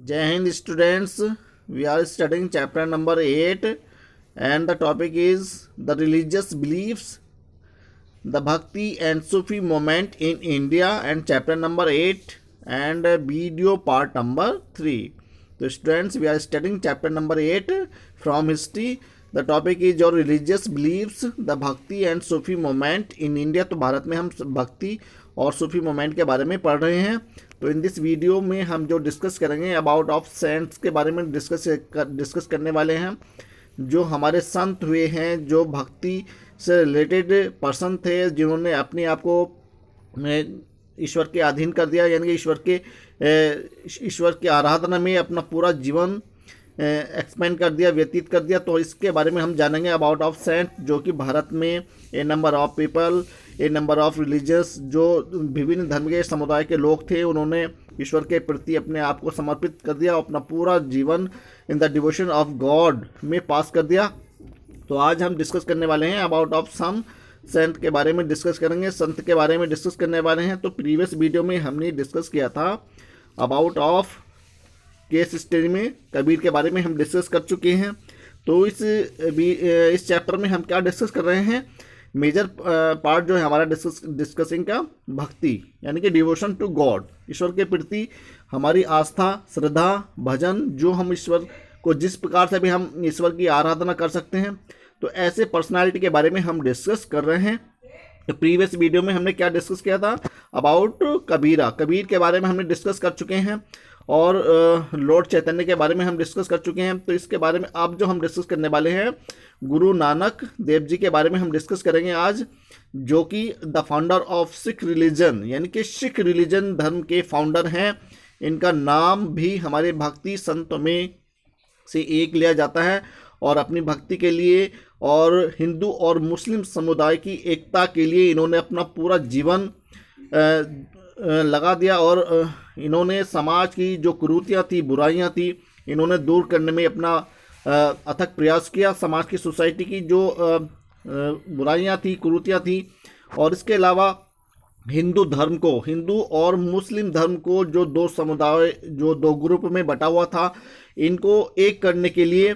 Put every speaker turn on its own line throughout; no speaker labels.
Jai Hind students, we are studying chapter number 8 and the topic is the religious beliefs, the Bhakti and Sufi movement in India and chapter number 8 and video part number 3. So students, we are studying chapter number 8 from history. The topic is your religious beliefs, the Bhakti and Sufi movement in India. तो भारत में हम भक्ति और सूफी movement के बारे में पढ़ रहे हैं। तो इन दिस वीडियो में हम जो डिस्कस करेंगे अबाउट ऑफ सेंट्स के बारे में डिस्कस करने वाले हैं, जो हमारे संत हुए हैं, जो भक्ति से रिलेटेड पर्सन थे, जिन्होंने अपने आप को ईश्वर के अधीन कर दिया, यानी कि ईश्वर की आराधना में अपना पूरा जीवन एक्सपेंड कर दिया, व्यतीत कर दिया। तो इसके बारे में हम जानेंगे अबाउट ऑफ सेंट, जो कि भारत में a number of people, a number of religious, जो विभिन्न धर्म के समुदाय के लोग थे, उन्होंने ईश्वर के प्रति अपने आप को समर्पित कर दिया, अपना पूरा जीवन in the devotion of God में पास कर दिया। तो आज हम डिस्कस करने वाले हैं अबाउट ऑफ सम सेंट के बारे में डिस्कस करेंगे, संत के बारे में डिस्कस करने वाले हैं। तो प्रीवियस वीडियो में हमने डिस्कस किया था अबाउट ऑफ केस स्टडी में कबीर के बारे में हम डिस्कस कर चुके हैं। तो इस चैप्टर में हम क्या डिस्कस कर रहे हैं, मेजर पार्ट जो है हमारा डिस्कसिंग का भक्ति, यानी कि डिवोशन टू गॉड, ईश्वर के प्रति हमारी आस्था, श्रद्धा, भजन, जो हम ईश्वर को जिस प्रकार से भी हम ईश्वर की आराधना कर सकते हैं, तो ऐसे पर्सनालिटी के बारे में हम डिस्कस कर रहे हैं। तो प्रीवियस वीडियो में हमने क्या डिस्कस किया था, अबाउट कबीर के बारे में हमने डिस्कस कर चुके हैं, और लॉर्ड चैतन्य के बारे में हम डिस्कस कर चुके हैं। तो इसके बारे में अब जो हम डिस्कस करने वाले हैं, गुरु नानक देव जी के बारे में हम डिस्कस करेंगे आज, जो कि the founder of Sikh religion, यानी कि सिख रिलीजन धर्म के फाउंडर हैं। इनका नाम भी हमारे भक्ति संतों में से एक लिया जाता है, और अपनी भक्ति के लिए और हिंदू और मुस्लिम समुदाय की एकता के लिए इन्होंने अपना पूरा जीवन लगा दिया, और इन्होंने समाज की जो कुरीतियाँ थी, बुराइयाँ थी, इन्होंने दूर करने में अपना अथक प्रयास किया। समाज की, सोसाइटी की जो बुराइयाँ थी, कुरीतियाँ थी, और इसके अलावा हिंदू और मुस्लिम धर्म को, जो दो समुदाय, जो दो ग्रुप में बटा हुआ था, इनको एक करने के लिए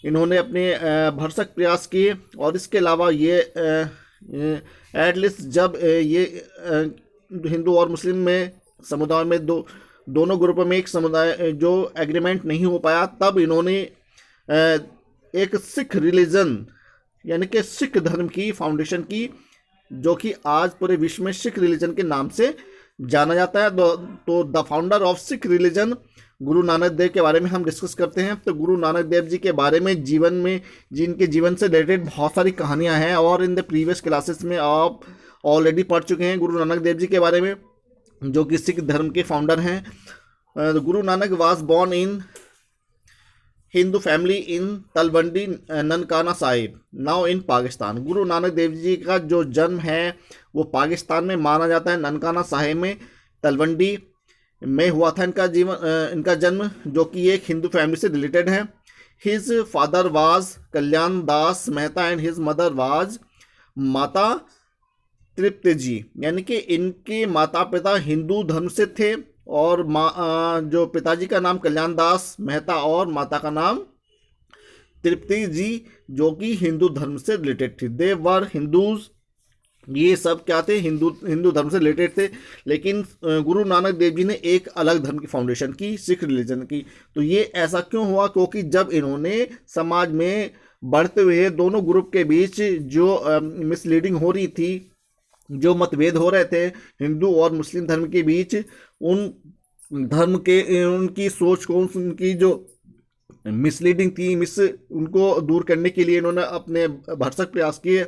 इन्होंने अपने भरसक प्रयास किए। और इसके अलावा ये एटलीस्ट जब ये हिंदू और मुस्लिम में समुदाय में दोनों ग्रुपों में एक समुदाय जो एग्रीमेंट नहीं हो पाया, तब इन्होंने एक सिख रिलीजन, यानी कि सिख धर्म की फाउंडेशन की, जो कि आज पूरे विश्व में सिख रिलीजन के नाम से जाना जाता है। तो the founder of Sikh religion गुरु नानक देव के बारे में हम डिस्कस करते हैं। तो गुरु नानक देव जी के बारे में जिनके जीवन से रिलेटेड बहुत सारी कहानियां हैं, और इन द प्रीवियस क्लासेस में आप ऑलरेडी पढ़ चुके हैं गुरु नानक देव जी के बारे में, जो कि सिख धर्म के फाउंडर हैं। Guru Nanak was born in Hindu family in Talwandi Nankana Sahib, now in Pakistan. गुरु नानक देव जी का जो जन्म है वो पाकिस्तान में माना जाता है, ननकाना साहिब में, तलवंडी में हुआ था इनका जन्म, जो कि एक हिंदू फैमिली से रिलेटेड है। His father was Kalyan Das Mehta and his mother was माता तृप्ति जी, यानी कि इनके माता पिता हिंदू धर्म से थे, और जो पिताजी का नाम कल्याण दास मेहता और माता का नाम तृप्ति जी, जो कि हिंदू धर्म से रिलेटेड थी। दे वर हिंदूज, ये सब क्या थे, हिंदू धर्म से रिलेटेड थे। लेकिन गुरु नानक देव जी ने एक अलग धर्म की फाउंडेशन की, सिख रिलीजन की। तो ये ऐसा क्यों हुआ, क्योंकि जब इन्होंने समाज में बढ़ते हुए दोनों ग्रुप के बीच जो मिसलीडिंग हो रही थी, जो मतभेद हो रहे थे हिंदू और मुस्लिम धर्म के बीच, उन धर्म के उनकी सोच को, उनकी जो मिसलीडिंग थी, उनको दूर करने के लिए इन्होंने अपने भरसक प्रयास किए।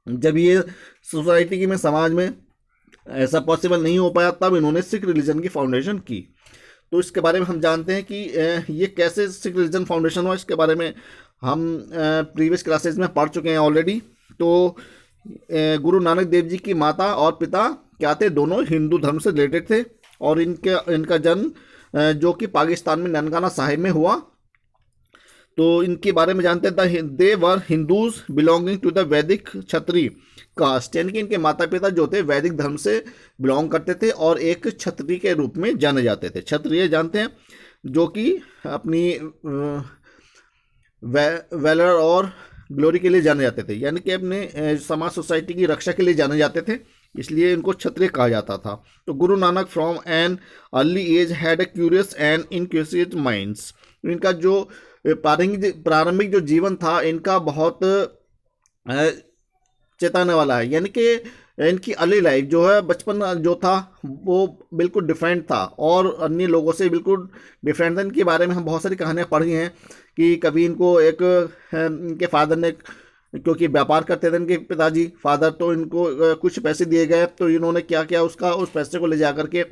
जब ये सोसाइटी की में, समाज में ऐसा पॉसिबल नहीं हो पाया, तब इन्होंने सिख रिलीजन की फाउंडेशन की। तो इसके बारे में हम जानते हैं कि ये कैसे सिख रिलीजन फाउंडेशन हुआ, इसके बारे में हम प्रीवियस क्लासेस में पढ़ चुके हैं ऑलरेडी। तो गुरु नानक देव जी की माता और पिता क्या थे, दोनों हिंदू धर्म से रिलेटेड थे, और इनका जन्म जो कि पाकिस्तान में ननकाना साहिब में हुआ। तो इनके बारे में जानते हैं, दे वर हिंदूज बिलोंगिंग टू द वैदिक क्षत्रिय कास्ट, यानी कि इनके माता पिता जो थे वैदिक धर्म से बिलोंग करते थे और एक क्षत्रिय के रूप में जाने जाते थे। क्षत्रिय जानते हैं, जो कि अपनी वैलर और ग्लोरी के लिए जाने जाते थे, यानी कि अपने समाज सोसाइटी की रक्षा के लिए जाने जाते थे, इसलिए इनको क्षत्रिय कहा जाता था। तो Guru Nanak from an early age had a curious and inquisitive minds. इनका जो प्रारंभिक जो जीवन था इनका बहुत चेताने वाला है, यानी कि इनकी अर्ली लाइफ जो है, बचपन जो था वो बिल्कुल डिफरेंट था और अन्य लोगों से बिल्कुल डिफरेंट था। इनके बारे में हम बहुत सारी कहानियाँ पढ़ी हैं कि कभी इनको इनके फादर ने, क्योंकि व्यापार करते थे इनके पिताजी फादर, तो इनको कुछ पैसे दिए गए, तो इन्होंने क्या किया, उस पैसे को ले जा करके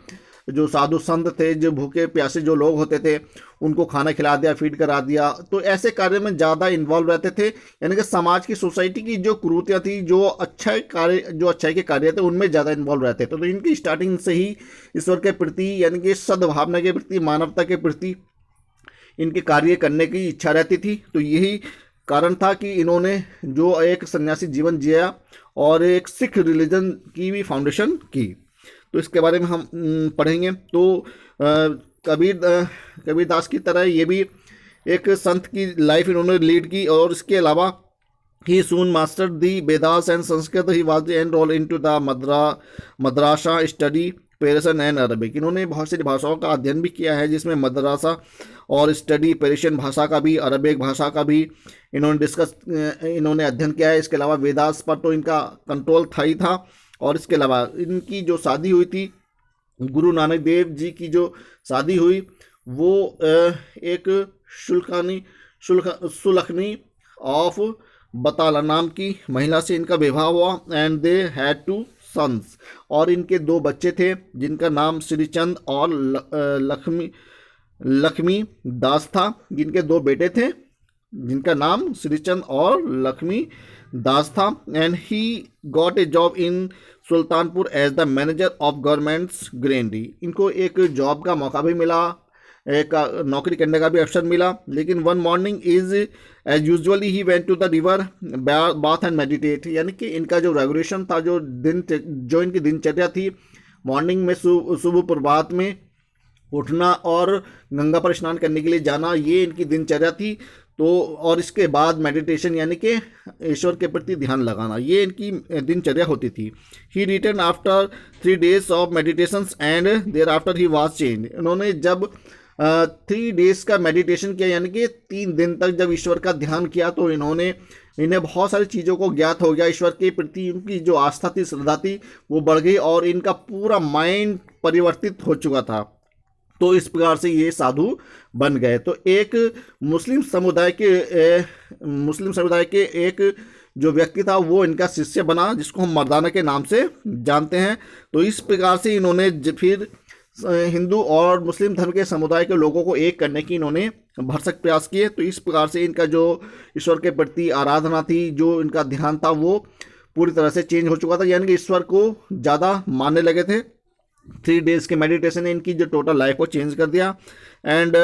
जो साधु संत थे, जो भूखे प्यासे जो लोग होते थे, उनको खाना खिला दिया, फीड करा दिया। तो ऐसे कार्य में ज़्यादा इन्वॉल्व रहते थे, यानी कि समाज की सोसाइटी की जो कुरीतियाँ थी, जो अच्छाई के कार्य थे, उनमें ज़्यादा इन्वॉल्व रहते थे। तो इनकी स्टार्टिंग से ही ईश्वर के प्रति, यानी कि सद्भावना के प्रति, मानवता के प्रति इनके कार्य करने की इच्छा रहती थी। तो यही कारण था कि इन्होंने जो एक सन्यासी जीवन जिया और एक सिख रिलीजन की भी फाउंडेशन की। तो इसके बारे में हम पढ़ेंगे। तो कबीरदास की तरह ये भी एक संत की लाइफ इन्होंने लीड की, और इसके अलावा he soon master the Vedas and Sanskrit, he was enrol into the madrasa study Persian and Arabic. इन्होंने बहुत सारी भाषाओं का अध्ययन भी किया है, जिसमें मद्रासा और स्टडी पेरिशियन भाषा का भी, अरबिक भाषा का भी इन्होंने अध्ययन किया है। इसके अलावा वेदास पर तो इनका कंट्रोल था ही था। और इसके अलावा इनकी जो शादी हुई थी, गुरु नानक देव जी की जो शादी हुई, वो एक सुलखनी ऑफ बताला नाम की महिला से इनका विवाह हुआ, एंड दे हैड 2 सन्स। और इनके 2 बच्चे थे, जिनका नाम श्रीचंद और लक्ष्मी दास था। जिनके 2 बेटे थे, जिनका नाम श्रीचंद और लक्ष्मी दास था। And he got a job in Sultanpur as the manager of government's granary. इनको एक जॉब का मौका भी मिला, एक नौकरी करने का भी अवसर मिला। लेकिन one morning is as usually he went to the river bath and meditate, यानी कि इनका जो रेगुलेशन था, जो इनकी दिनचर्या थी, मॉर्निंग में सुबह प्रभात में उठना और गंगा पर स्नान करने के लिए जाना, ये इनकी दिनचर्या थी। तो और इसके बाद मेडिटेशन, यानी कि ईश्वर के प्रति ध्यान लगाना, ये इनकी दिनचर्या होती थी। He return after 3 days of meditations and thereafter he was change. इन्होंने जब 3 days का मेडिटेशन किया, यानी कि 3 दिन तक जब ईश्वर का ध्यान किया, तो इन्हें बहुत सारी चीज़ों को ज्ञात हो गया। ईश्वर के प्रति उनकी जो आस्था थी, श्रद्धा थी, वो बढ़ गई और इनका पूरा माइंड परिवर्तित हो चुका था। तो इस प्रकार से ये साधु बन गए। तो एक मुस्लिम समुदाय के एक जो व्यक्ति था, वो इनका शिष्य बना, जिसको हम मर्दाना के नाम से जानते हैं। तो इस प्रकार से इन्होंने फिर हिंदू और मुस्लिम धर्म के समुदाय के लोगों को एक करने की इन्होंने भरसक प्रयास किए। तो इस प्रकार से इनका जो ईश्वर के प्रति आराधना थी, जो इनका ध्यान था, वो पूरी तरह से चेंज हो चुका था, यानी कि ईश्वर को ज़्यादा मानने लगे थे। 3 days के मेडिटेशन ने इनकी जो टोटल लाइफ को चेंज कर दिया। And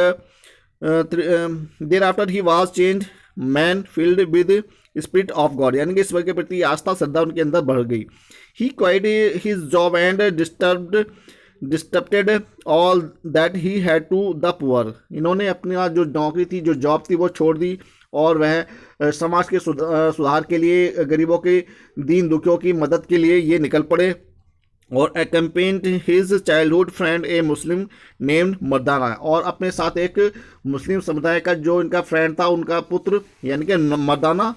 thereafter he was change man filled with spirit of God, यानी कि ईश्वर के प्रति आस्था श्रद्धा उनके अंदर बढ़ गई। He quit his job and distributed all that he had to the poor. इन्होंने अपनी जो नौकरी थी, जो जॉब थी, वो छोड़ दी और वह समाज के सुधार के लिए, गरीबों के दीन दुखियों की मदद के लिए ये निकल पड़े। और accompanied his childhood friend a Muslim named मर्दाना, और अपने साथ एक मुस्लिम समुदाय का जो इनका फ्रेंड था, उनका पुत्र यानी कि मर्दाना,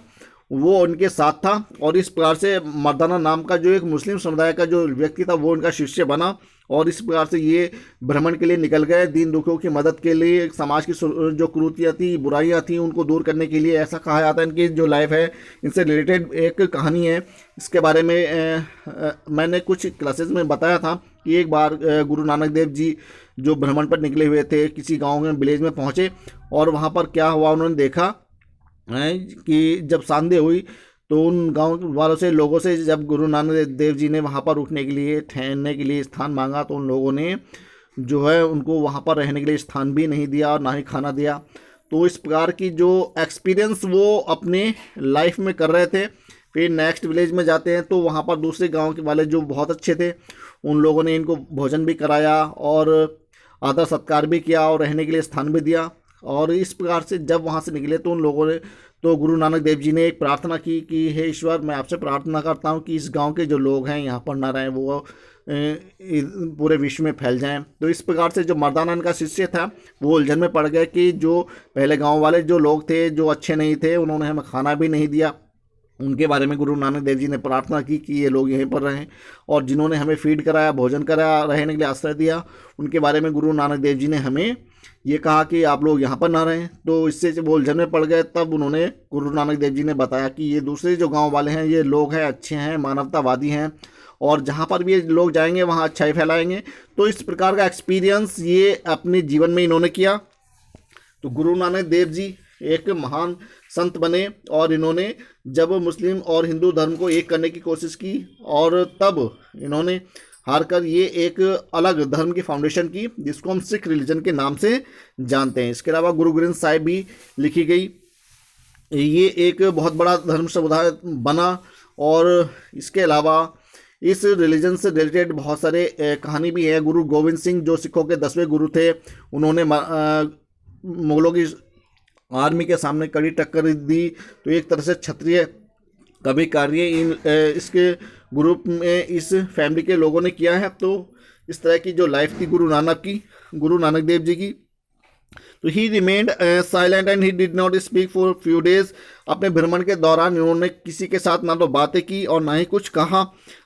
वो उनके साथ था। और इस प्रकार से मर्दाना नाम का जो एक मुस्लिम समुदाय का जो व्यक्ति था, वो इनका शिष्य बना। और इस प्रकार से ये भ्रमण के लिए निकल गए, दीन दुखियों की मदद के लिए, समाज की जो कुरीतियाँ थी, बुराइयाँ थी, उनको दूर करने के लिए। ऐसा कहा जाता है इनकी जो लाइफ है, इनसे रिलेटेड एक कहानी है। इसके बारे में मैंने कुछ क्लासेस में बताया था कि एक बार गुरु नानक देव जी जो भ्रमण पर निकले हुए थे, किसी गाँव में, विलेज में पहुँचे, और वहाँ पर क्या हुआ, उन्होंने देखा कि जब सांध्य हुई, तो उन गांव वालों से, लोगों से, जब गुरु नानक देव जी ने वहां पर रुकने के लिए, ठहरने के लिए स्थान मांगा, तो उन लोगों ने जो है उनको वहां पर रहने के लिए स्थान भी नहीं दिया और ना ही खाना दिया। तो इस प्रकार की जो एक्सपीरियंस वो अपने लाइफ में कर रहे थे। फिर नेक्स्ट विलेज में जाते हैं, तो वहाँ पर दूसरे गाँव के वाले जो बहुत अच्छे थे, उन लोगों ने इनको भोजन भी कराया और आदर सत्कार भी किया और रहने के लिए स्थान भी दिया। और इस प्रकार से जब वहाँ से निकले तो उन लोगों ने, तो गुरु नानक देव जी ने एक प्रार्थना की कि हे ईश्वर, मैं आपसे प्रार्थना करता हूँ कि इस गांव के जो लोग हैं यहाँ पर ना रहें, वो पूरे विश्व में फैल जाएं। तो इस प्रकार से जो मर्दानंद का शिष्य था वो उलझन में पड़ गया कि जो पहले गांव वाले जो लोग थे जो अच्छे नहीं थे, उन्होंने हमें खाना भी नहीं दिया, उनके बारे में गुरु नानक देव जी ने प्रार्थना की कि ये लोग यहीं पर रहें। और जिन्होंने हमें फीड कराया, भोजन कराया, रहने के लिए आश्रय दिया, उनके बारे में गुरु नानक देव जी ने हमें ये कहा कि आप लोग यहाँ पर ना रहें। तो इससे वो उलझन में पड़ गए। तब उन्होंने, गुरु नानक देव जी ने बताया कि ये दूसरे जो गांव वाले हैं ये लोग हैं, अच्छे हैं, मानवतावादी हैं, और जहाँ पर भी ये लोग जाएंगे वहाँ अच्छाई फैलाएंगे। तो इस प्रकार का एक्सपीरियंस ये अपने जीवन में इन्होंने किया। तो गुरु नानक देव जी एक महान संत बने और इन्होंने जब मुस्लिम और हिंदू धर्म को एक करने की कोशिश की और तब इन्होंने हार कर ये एक अलग धर्म की फाउंडेशन की जिसको हम सिख रिलीजन के नाम से जानते हैं। इसके अलावा गुरु ग्रंथ साहिब भी लिखी गई, ये एक बहुत बड़ा धर्म समुदाय बना। और इसके अलावा इस रिलीजन से रिलेटेड बहुत सारे कहानी भी है। गुरु गोविंद सिंह जो सिखों के 10वें गुरु थे, उन्होंने मुगलों की आर्मी के सामने कड़ी टक्कर दी। तो एक तरह से क्षत्रिय कभी कार्य इसके ग्रुप में इस फैमिली के लोगों ने किया है। तो इस तरह की जो लाइफ थी गुरु नानक देव जी की। तो ही remained silent and he did not speak for few days. अपने भ्रमण के दौरान इन्होंने किसी के साथ ना तो बातें की और ना ही कुछ कहा।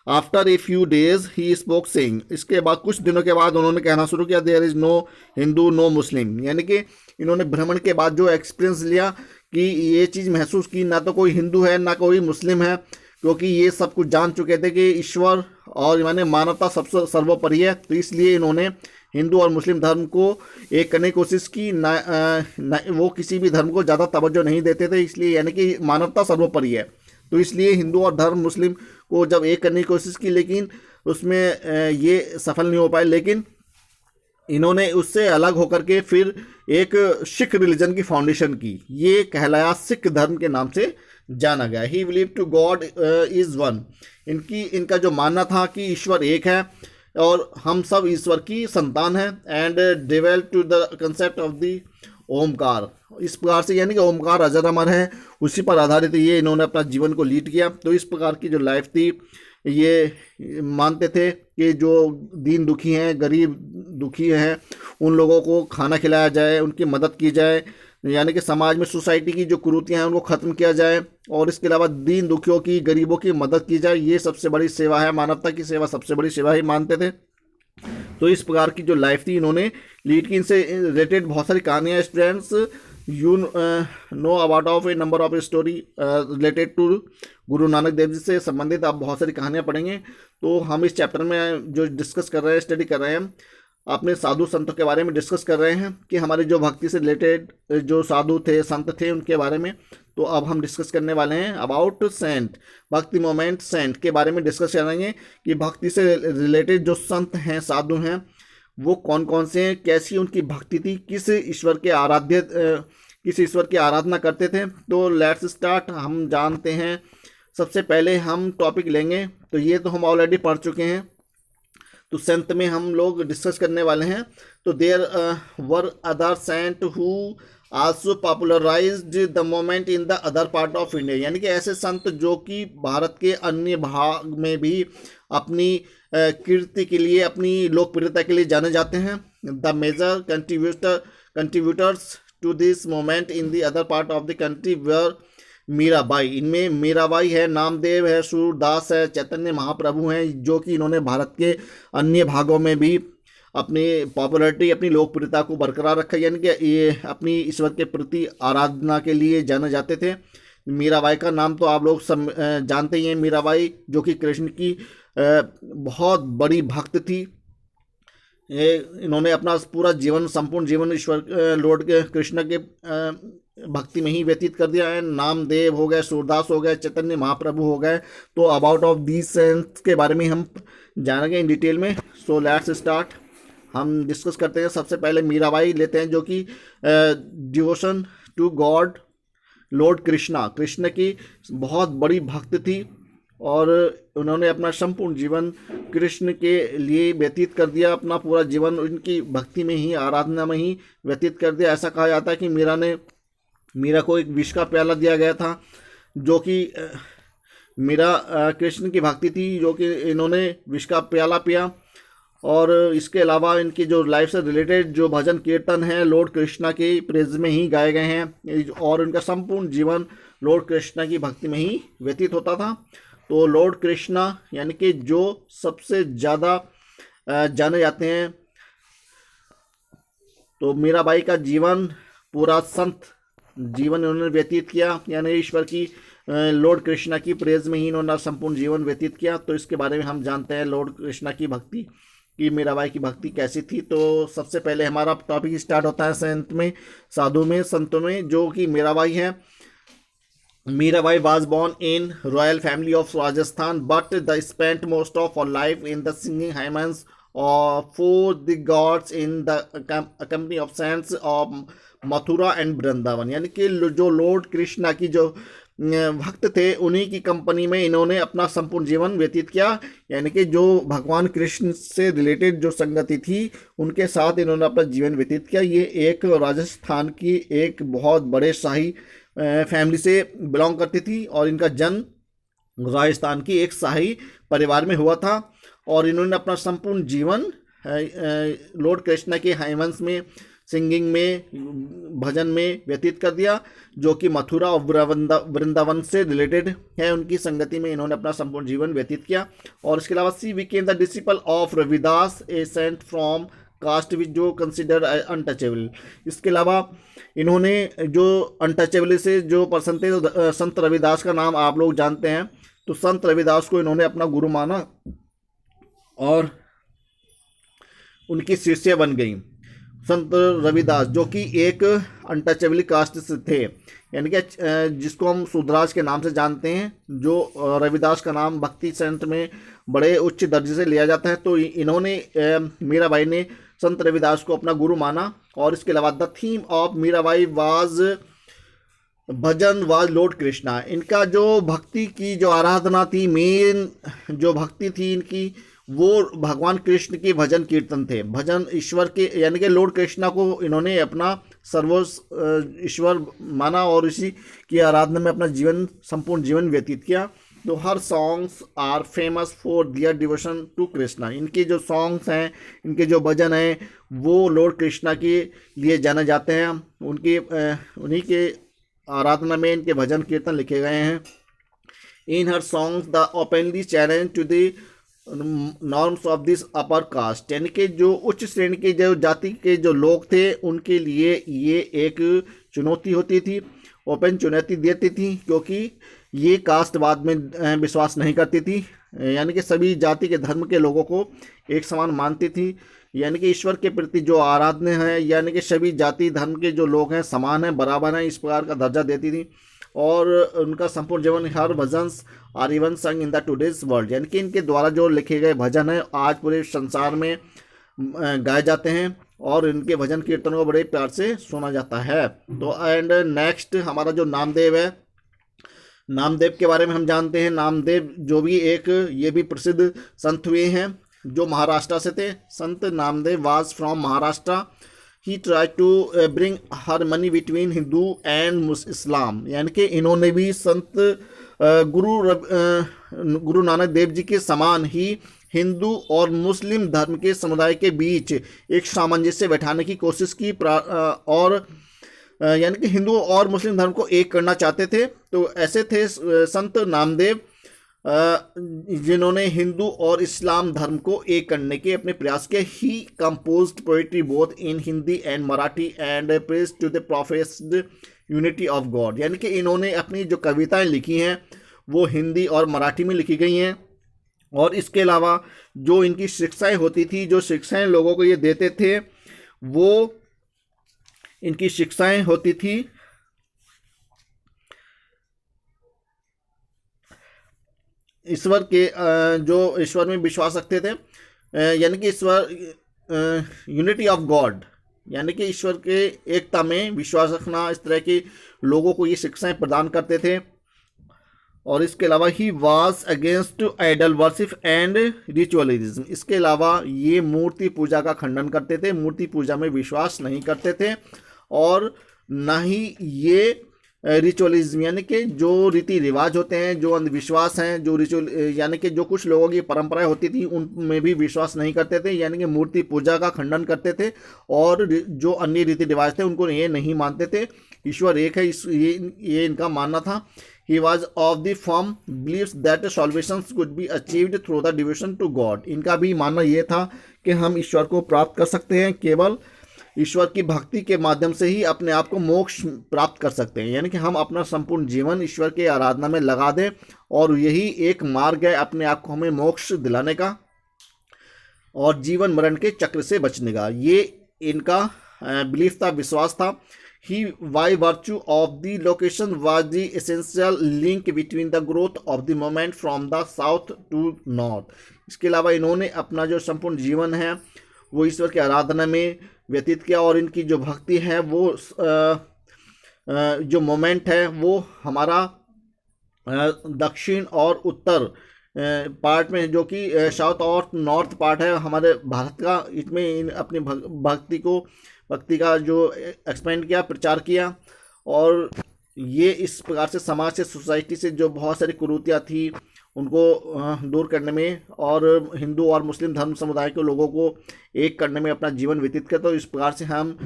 After a few days he spoke saying, इसके बाद कुछ दिनों के बाद उन्होंने कहना शुरू किया, there is no Hindu no Muslim. यानी कि इन्होंने भ्रमण के बाद जो एक्सपीरियंस लिया कि ये चीज़ महसूस की, ना तो कोई हिंदू है ना कोई मुस्लिम है, क्योंकि ये सब कुछ जान चुके थे कि ईश्वर और माने मानवता सबसे सर्वोपरि है। तो इसलिए इन्होंने हिंदू और मुस्लिम धर्म को एक करने की कोशिश की। ना वो किसी भी धर्म को ज़्यादा तवज्जो नहीं देते थे, इसलिए यानी कि मानवता सर्वोपरि है। तो इसलिए हिंदू और धर्म मुस्लिम को जब एक करने की कोशिश की, लेकिन उसमें ये सफल नहीं हो पाए। लेकिन इन्होंने उससे अलग होकर के फिर एक सिख रिलीजन की फाउंडेशन की, ये कहलाया सिख धर्म के नाम से जाना गया। He believe to God is one, इनका जो मानना था कि ईश्वर एक है और हम सब ईश्वर की संतान हैं। And develop to the concept of the Omkar, इस प्रकार से यानी कि ओमकार अजर अमर है, उसी पर आधारित ये इन्होंने अपना जीवन को लीड किया। तो इस प्रकार की जो लाइफ थी, ये मानते थे कि जो दीन दुखी हैं, गरीब दुखी हैं, उन लोगों को खाना खिलाया जाए, उनकी मदद की जाए, यानी कि समाज में सोसाइटी की जो कुरीतियाँ हैं उनको ख़त्म किया जाए। और इसके अलावा दीन दुखियों की, गरीबों की मदद की जाए, ये सबसे बड़ी सेवा है। मानवता की सेवा सबसे बड़ी सेवा ही मानते थे। तो इस प्रकार की जो लाइफ थी इन्होंने लीड की। इनसे रिलेटेड बहुत सारी कहानियाँ students you know about of a number of story related to Guru Nanak Dev ji से संबंधित आप बहुत सारी कहानियाँ पढ़ेंगे। तो हम इस चैप्टर में जो डिस्कस कर रहे हैं, स्टडी कर रहे हैं, अपने साधु संतों के बारे में डिस्कस कर रहे हैं कि हमारे जो भक्ति से रिलेटेड जो साधु थे, संत थे, उनके बारे में। तो अब हम डिस्कस करने वाले हैं अबाउट सेंट, भक्ति मोमेंट सेंट के बारे में डिस्कस करेंगे कि भक्ति से रिलेटेड जो संत हैं, साधु हैं, वो कौन कौन से हैं, कैसी उनकी भक्ति थी, किस ईश्वर की आराधना करते थे। तो लेट्स स्टार्ट। हम जानते हैं, सबसे पहले हम टॉपिक लेंगे, तो ये तो हम ऑलरेडी पढ़ चुके हैं। तो सेंट में हम लोग डिस्कस करने वाले हैं। तो there were other saint who also popularized the movement in the other part of India, यानी कि ऐसे संत जो कि भारत के अन्य भाग में भी अपनी कीर्ति के लिए, अपनी लोकप्रियता के लिए जाने जाते हैं। The major contributors to this movement in the other part of the country were Mirabai, इनमें मीराबाई है, नामदेव है, सूरदास है, चैतन्य महाप्रभु हैं, जो कि इन्होंने भारत के अन्य भागों में भी अपनी पॉपुलैरिटी, अपनी लोकप्रियता को बरकरार रखा, यानी कि ये अपनी ईश्वर के प्रति आराधना के लिए जाने जाते थे। मीराबाई का नाम तो आप लोग सब जानते ही हैं। मीराबाई जो कि कृष्ण की बहुत बड़ी भक्त थी। इन्होंने अपना पूरा जीवन, संपूर्ण जीवन ईश्वर लॉर्ड के कृष्ण के भक्ति में ही व्यतीत कर दिया है। नामदेव हो गए, सूरदास हो गए, चैतन्य महाप्रभु हो गए। तो अबाउट ऑफ दीज सेंट्स के बारे में हम जानेंगे इन डिटेल में। So let's start. हम डिस्कस करते हैं। सबसे पहले मीराबाई लेते हैं, जो कि devotion to God lord Krishna, Krishna की बहुत बड़ी भक्त थी और उन्होंने अपना संपूर्ण जीवन कृष्ण के लिए व्यतीत कर दिया। अपना पूरा जीवन उनकी भक्ति में ही, आराधना में ही व्यतीत कर दिया। ऐसा कहा जाता है कि मीरा को एक विष का प्याला दिया गया था, जो कि मीरा कृष्ण की भक्ति थी, जो कि इन्होंने विष का प्याला पिया। और इसके अलावा इनकी जो लाइफ से रिलेटेड जो भजन कीर्तन हैं लॉर्ड कृष्णा के प्रेज में ही गाए गए हैं, और इनका संपूर्ण जीवन लॉर्ड कृष्णा की भक्ति में ही व्यतीत होता था। तो लॉर्ड कृष्णा यानी कि जो सबसे ज़्यादा जाने जाते हैं, तो मीराबाई का जीवन पूरा संत जीवन इन्होंने व्यतीत किया, यानी ईश्वर की लॉर्ड कृष्णा की प्रेज में ही इन्होंने संपूर्ण जीवन व्यतीत किया। तो इसके बारे में हम जानते हैं लॉर्ड कृष्णा की भक्ति कि मीराबाई की भक्ति कैसी थी। तो सबसे पहले हमारा टॉपिक स्टार्ट होता है संत में, साधु में, संतों में, जो कि मीराबाई है। Mirabai was born in royal family of Rajasthan, but they spent most of her life in the singing hymns for the gods in the company of saints of Mathura and Vrindavan. यानी कि जो लॉर्ड कृष्णा की जो भक्त थे, उन्हीं की कंपनी में इन्होंने अपना संपूर्ण जीवन व्यतीत किया। यानी कि जो भगवान कृष्ण से रिलेटेड जो संगति थी, उनके साथ इन्होंने अपना जीवन व्यतीत किया। ये एक राजस्थान की एक बहुत बड़े शाही फैमिली से बिलोंग करती थी, और इनका जन्म राजस्थान की एक शाही परिवार में हुआ था। और इन्होंने अपना संपूर्ण जीवन लॉर्ड कृष्णा के हाइवंस में, सिंगिंग में, भजन में व्यतीत कर दिया, जो कि मथुरा और वृंदावन से रिलेटेड है। उनकी संगति में इन्होंने अपना संपूर्ण जीवन व्यतीत किया। और इसके अलावा she became the disciple of Ravidas, a saint from caste which जो कंसिडर अनटचेबल। इसके अलावा इन्होंने जो अनटचेबल से जो पर्सन थे, तो संत रविदास का नाम आप लोग जानते हैं। तो संत रविदास को इन्होंने अपना गुरु माना और उनकी शिष्य बन गई। संत रविदास जो कि एक अनटचेबल कास्ट से थे, यानी कि जिसको हम सूद्राज के नाम से जानते हैं। जो रविदास का नाम भक्ति संत में बड़े उच्च दर्जे से लिया जाता है। तो इन्होंने मीराबाई ने संत रविदास को अपना गुरु माना। और इसके अलावा the theme of Mirabai was bhajan was Lord Krishna. इनका जो भक्ति की जो आराधना थी, मेन जो भक्ति थी इनकी, वो भगवान कृष्ण के भजन कीर्तन थे। भजन ईश्वर के, यानी कि लॉर्ड कृष्णा को इन्होंने अपना सर्वोच्च ईश्वर माना और इसी की आराधना में अपना जीवन, संपूर्ण जीवन व्यतीत किया। तो her songs are famous for their devotion to Krishna. इनके जो सॉन्ग्स हैं, इनके जो भजन हैं, वो लॉर्ड कृष्णा के लिए जाने जाते हैं। उन्हीं के आराधना में इनके भजन कीर्तन लिखे गए हैं। In her songs the openly challenge to the norms of this upper caste, यानी कि जो उच्च श्रेणी के जो जाति के जो लोग थे, उनके लिए ये एक चुनौती होती थी, ओपन चुनौती देती थी, क्योंकि ये कास्टवाद में विश्वास नहीं करती थी। यानी कि सभी जाति के धर्म के लोगों को एक समान मानती थी। यानी कि ईश्वर के प्रति जो आराधना है, यानी कि सभी जाति धर्म के जो लोग हैं समान हैं, बराबर हैं, इस प्रकार का दर्जा देती थी। और उनका संपूर्ण जीवन हर भजन आर इवन संग इन द टुडेज वर्ल्ड, यानी कि इनके द्वारा जो लिखे गए भजन हैं आज पूरे संसार में गाए जाते हैं, और इनके भजन कीर्तनों को बड़े प्यार से सुना जाता है। तो एंड नेक्स्ट हमारा जो नामदेव है, नामदेव के बारे में हम जानते हैं। नामदेव जो भी एक ये भी प्रसिद्ध संत हुए हैं, जो महाराष्ट्र से थे। Sant Namdev was from Maharashtra. He try to bring harmony between Hindu and Islam, यानी कि इन्होंने भी संत गुरु नानक देव जी के समान ही हिंदू और मुस्लिम धर्म के समुदाय के बीच एक सामंजस्य बैठाने की कोशिश की, और यानी कि हिंदू और मुस्लिम धर्म को एक करना चाहते थे। तो ऐसे थे संत नामदेव, जिन्होंने हिंदू और इस्लाम धर्म को एक करने के अपने प्रयास किए। He composed poetry both in Hindi and Marathi and praise to the professed unity of God, यानी कि इन्होंने अपनी जो कविताएं लिखी हैं वो हिंदी और मराठी में लिखी गई हैं। और इसके अलावा जो इनकी शिक्षाएं होती थी, जो शिक्षाएं लोगों को ये देते थे, वो इनकी शिक्षाएं होती थी ईश्वर के, जो ईश्वर में विश्वास रखते थे, यानी कि ईश्वर यूनिटी ऑफ गॉड, यानी कि ईश्वर के एकता में विश्वास रखना, इस तरह की लोगों को ये शिक्षाएं प्रदान करते थे। और इसके अलावा he was against idol worship and ritualism. इसके अलावा ये मूर्ति पूजा का खंडन करते थे, मूर्ति पूजा में विश्वास नहीं करते थे, और ना ही ये रिचुअलिज्म यानी कि जो रीति रिवाज होते हैं, जो अंधविश्वास हैं, जो रिचुअल यानी कि जो कुछ लोगों की परंपराएं होती थी उनमें भी विश्वास नहीं करते थे, यानी कि मूर्ति पूजा का खंडन करते थे, और जो अन्य रीति रिवाज थे उनको ये नहीं मानते थे। ईश्वर एक है, ये इनका मानना था। He was of the firm beliefs that salvation could be achieved through the devotion to God। इनका भी मानना ये था कि हम ईश्वर को प्राप्त कर सकते हैं, केवल ईश्वर की भक्ति के माध्यम से ही अपने आप को मोक्ष प्राप्त कर सकते हैं, यानी कि हम अपना संपूर्ण जीवन ईश्वर के आराधना में लगा दें, और यही एक मार्ग है अपने आप को हमें मोक्ष दिलाने का और जीवन मरण के चक्र से बचने का। ये इनका बिलीफ था, विश्वास था। He, by virtue of the location, was the essential link between the growth of the movement from the south to north। इसके अलावा इन्होंने अपना जो संपूर्ण जीवन है वो ईश्वर की आराधना में व्यतीत किया, और इनकी जो भक्ति है वो जो मोमेंट है वो हमारा दक्षिण और उत्तर पार्ट में, जो कि साउथ और नॉर्थ पार्ट है हमारे भारत का, इसमें अपनी भक्ति का जो एक्सपेंड किया, प्रचार किया, और ये इस प्रकार से समाज से, सोसाइटी से जो बहुत सारी कुरीतियाँ थी उनको दूर करने में और हिंदू और मुस्लिम धर्म समुदाय के लोगों को एक करने में अपना जीवन व्यतीत किया। तो इस प्रकार से हम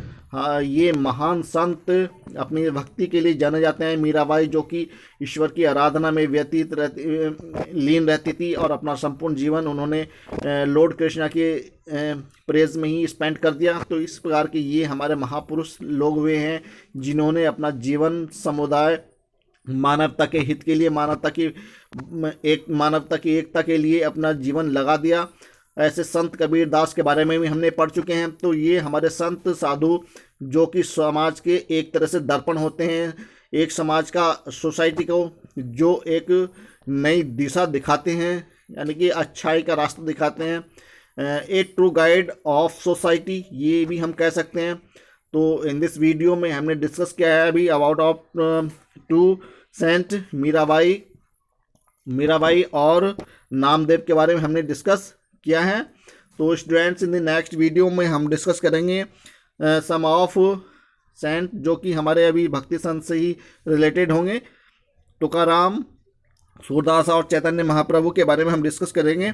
ये महान संत अपनी भक्ति के लिए जाने जाते हैं। मीराबाई जो कि ईश्वर की आराधना में लीन रहती थी, और अपना संपूर्ण जीवन उन्होंने लॉर्ड कृष्णा के प्रेज में ही स्पेंड कर दिया। तो इस प्रकार के ये हमारे महापुरुष लोग हुए हैं जिन्होंने अपना जीवन समुदाय, मानवता के हित के लिए, मानवता की एकता के लिए अपना जीवन लगा दिया। ऐसे संत कबीर दास के बारे में भी हमने पढ़ चुके हैं। तो ये हमारे संत साधु जो कि समाज के एक तरह से दर्पण होते हैं, एक समाज का, सोसाइटी को जो एक नई दिशा दिखाते हैं, यानी कि अच्छाई का रास्ता दिखाते हैं। ए ट्रू गाइड ऑफ सोसाइटी ये भी हम कह सकते हैं। तो इन दिस वीडियो में हमने डिस्कस किया है अभी about of two saint Mirabai और नामदेव के बारे में हमने डिस्कस किया है। तो students, in the next video में हम डिस्कस करेंगे सम ऑफ सेंट जो कि हमारे अभी भक्ति संत से ही रिलेटेड होंगे। तुकाराम, सूरदास और चैतन्य महाप्रभु के बारे में हम डिस्कस करेंगे,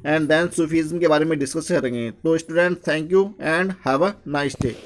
एंड देन सूफीज़्म के बारे में डिस्कस करेंगे। तो student, thank you and have a nice day.